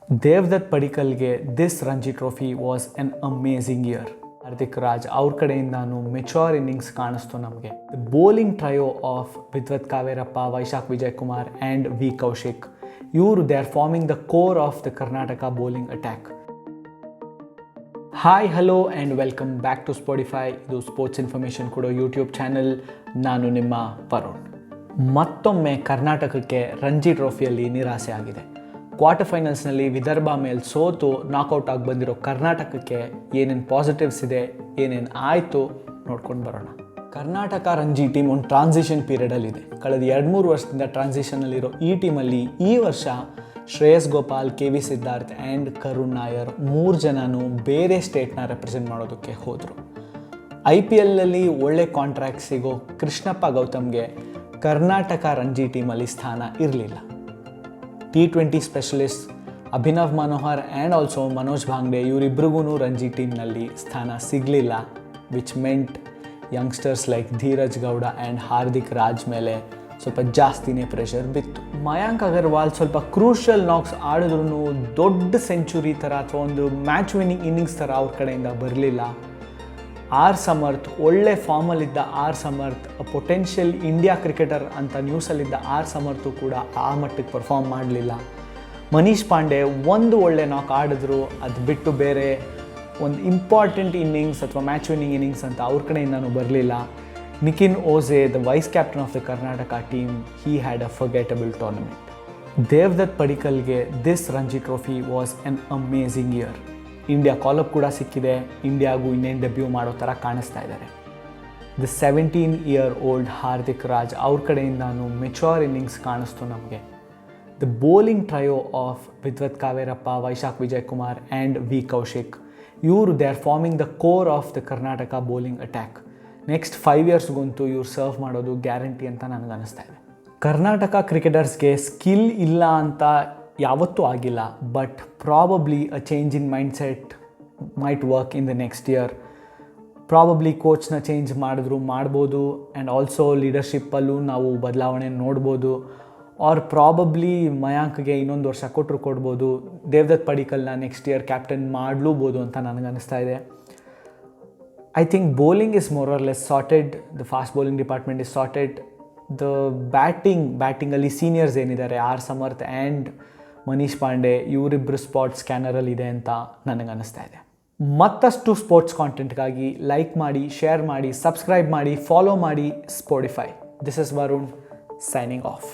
ದೇವದತ್ ಪಡಿಕಲ್ಗೆ this Ranji trophy was an amazing year. Hardik Raj ಅವ್ರ ಕಡೆಯಿಂದಾನು ಮೆಚೂರ್ ಇನ್ನಿಂಗ್ಸ್ ಕಾಣಿಸ್ತು ನಮಗೆ. The bowling trio of Vidwath Kaverappa, Vyshak Vijay Kumar and V Koushik, ಇವರು they are forming the core of the Karnataka bowling attack. Hi, hello and welcome back to Spotify. ಇದು sports information ಕೊಡೋ YouTube channel. ನಾನು ನಿಮ್ಮ ವರುಣ್. ಮತ್ತೊಮ್ಮೆ ಕರ್ನಾಟಕಕ್ಕೆ ರಂಜಿ ಟ್ರೋಫಿಯಲ್ಲಿ ನಿರಾಸೆ ಆಗಿದೆ. ಕ್ವಾರ್ಟರ್ ಫೈನಲ್ಸ್ನಲ್ಲಿ ವಿದರ್ಭ ಮೇಲೆ ಸೋತು ನಾಕೌಟ್ ಆಗಿ ಬಂದಿರೋ ಕರ್ನಾಟಕಕ್ಕೆ ಏನೇನು ಪಾಸಿಟಿವ್ಸ್ ಇದೆ, ಏನೇನು ಆಯಿತು ನೋಡ್ಕೊಂಡು ಬರೋಣ. ಕರ್ನಾಟಕ ರಂಜಿ ಟೀಮ್ ಒಂದು ಟ್ರಾನ್ಸಿಷನ್ ಪೀರಿಯಡಲ್ಲಿದೆ. ಕಳೆದ 2-3 ವರ್ಷದಿಂದ ಟ್ರಾನ್ಸಿಷನಲ್ಲಿರೋ ಈ ಟೀಮಲ್ಲಿ ಈ ವರ್ಷ ಶ್ರೇಯಸ್ ಗೋಪಾಲ್, ಕೆ.ವಿ. ಸಿದ್ಧಾರ್ಥ್ ಆ್ಯಂಡ್ ಕರುಣ್ ನಾಯರ್ 3 ಜನನೂ ಬೇರೆ ಸ್ಟೇಟ್ನ ರೆಪ್ರೆಸೆಂಟ್ ಮಾಡೋದಕ್ಕೆ ಹೋದರು. IPLನಲ್ಲಿ ಒಳ್ಳೆ ಕಾಂಟ್ರಾಕ್ಟ್ ಸಿಗೋ ಕೃಷ್ಣಪ್ಪ ಗೌತಮ್ಗೆ ಕರ್ನಾಟಕ ರಂಜಿ ಟೀಮಲ್ಲಿ ಸ್ಥಾನ ಇರಲಿಲ್ಲ. T20 specialist Abhinav Manohar and also Manoj ಭಾಂಗ್ಡೆ ಇವರಿಬ್ರಿಗೂ ರಂಜಿ ಟೀಮ್ನಲ್ಲಿ ಸ್ಥಾನ ಸಿಗಲಿಲ್ಲ, which meant youngsters like Dheeraj Gowda and Hardik Raj ಮೇಲೆ ಸ್ವಲ್ಪ ಜಾಸ್ತಿನೇ ಪ್ರೆಷರ್ ಬಿತ್ತು. ಮಯಾಂಕ್ ಅಗರ್ವಾಲ್ ಸ್ವಲ್ಪ ಕ್ರೂಷಿಯಲ್ ನಾಕ್ಸ್ ಆಡಿದ್ರೂ ದೊಡ್ಡ ಸೆಂಚುರಿ ಥರ ಅಥವಾ ಒಂದು ಮ್ಯಾಚ್ ವಿನ್ನಿಂಗ್ ಇನ್ನಿಂಗ್ಸ್ ಥರ ಅವ್ರ ಕಡೆಯಿಂದ ಬರಲಿಲ್ಲ. ಆರ್ ಸಮರ್ಥ್ ಒಳ್ಳೆ ಫಾರ್ಮಲ್ಲಿದ್ದ R Samarth, potential India cricketer ಅಂತ ನ್ಯೂಸಲ್ಲಿದ್ದ ಆರ್ ಸಮರ್ಥು ಕೂಡ ಆ ಮಟ್ಟಿಗೆ ಪರ್ಫಾರ್ಮ್ ಮಾಡಲಿಲ್ಲ. ಮನೀಶ್ ಪಾಂಡೆ ಒಂದು ಒಳ್ಳೆ ನಾಕ್ ಆಡಿದ್ರು, ಅದು ಬಿಟ್ಟು ಬೇರೆ ಒಂದು ಇಂಪಾರ್ಟೆಂಟ್ ಇನ್ನಿಂಗ್ಸ್ ಅಥವಾ ಮ್ಯಾಚ್ ವಿನ್ನಿಂಗ್ ಇನ್ನಿಂಗ್ಸ್ ಅಂತ ಅವ್ರ ಕಡೆಯಿಂದನೂ ಬರಲಿಲ್ಲ. Nikin Jose, the vice captain of the Karnataka team, he had a forgettable tournament. Devdutt ಪಡಿಕಲ್ಗೆ this Ranji trophy was an amazing year. India call up ಕೂಡ ಸಿಕ್ಕಿದೆ. ಇಂಡಿಯಾಗೂ ಇನ್ನೇನು ಡೆಬ್ಯೂ ಮಾಡೋ ಥರ ಕಾಣಿಸ್ತಾ ಇದ್ದಾರೆ. ದ 17-year-old ಹಾರ್ದಿಕ್ ರಾಜ್ ಅವ್ರ ಕಡೆಯಿಂದಾನು ಮೆಚೂರ್ ಇನ್ನಿಂಗ್ಸ್ ಕಾಣಿಸ್ತು ನಮಗೆ. The bowling trio of Vidwath Kaverappa, Vyshak Vijay Kumar and V Koushik, ಇವರು they are forming the core of the Karnataka bowling attack. Next 5 yearsಗಂತೂ ಇವ್ರು ಸರ್ವ್ ಮಾಡೋದು ಗ್ಯಾರಂಟಿ ಅಂತ ನನಗನ್ನಿಸ್ತಾ ಇದೆ. ಕರ್ನಾಟಕ ಕ್ರಿಕೆಟರ್ಸ್ಗೆ ಸ್ಕಿಲ್ ಇಲ್ಲ ಅಂತ ಯಾವತ್ತೂ ಆಗಿಲ್ಲ, but probably a change in mindset might work in the next year. Probably ಕೋಚ್ನ ಚೇಂಜ್ ಮಾಡಿದ್ರು ಮಾಡ್ಬೋದು, ಆ್ಯಂಡ್ ಆಲ್ಸೋ ಲೀಡರ್ಶಿಪ್ಪಲ್ಲೂ ನಾವು ಬದಲಾವಣೆ ನೋಡ್ಬೋದು. ಆರ್ ಪ್ರಾಬಬ್ಲಿ ಮಯಾಂಕ್ಗೆ ಇನ್ನೊಂದು ವರ್ಷ ಕೊಡ್ಬೋದು. ದೇವದತ್ ಪಡಿಕಲ್ನ ನೆಕ್ಸ್ಟ್ ಇಯರ್ ಕ್ಯಾಪ್ಟನ್ ಮಾಡಲೂಬೋದು ಅಂತ ನನಗನ್ನಿಸ್ತಾ ಇದೆ. I think bowling is more or less sorted. The fast bowling department is sorted. The ಬ್ಯಾಟಿಂಗಲ್ಲಿ ಸೀನಿಯರ್ಸ್ ಏನಿದ್ದಾರೆ, ಆರ್ ಸಮರ್ಥ್ ಆ್ಯಂಡ್ ಮನೀಶ್ ಪಾಂಡೆ, ಇವರಿಬ್ಬರು ಸ್ಪಾಟ್ ಸ್ಕ್ಯಾನರಲ್ಲಿ ಇದೆ ಅಂತ ನನಗನ್ನಿಸ್ತಾ ಇದೆ. ಮತ್ತಷ್ಟು ಸ್ಪೋರ್ಟ್ಸ್ ಕಾಂಟೆಂಟ್ಗಾಗಿ ಲೈಕ್ ಮಾಡಿ, ಶೇರ್ ಮಾಡಿ, ಸಬ್ಸ್ಕ್ರೈಬ್ ಮಾಡಿ, ಫಾಲೋ ಮಾಡಿ Spotify. This is Varun signing of.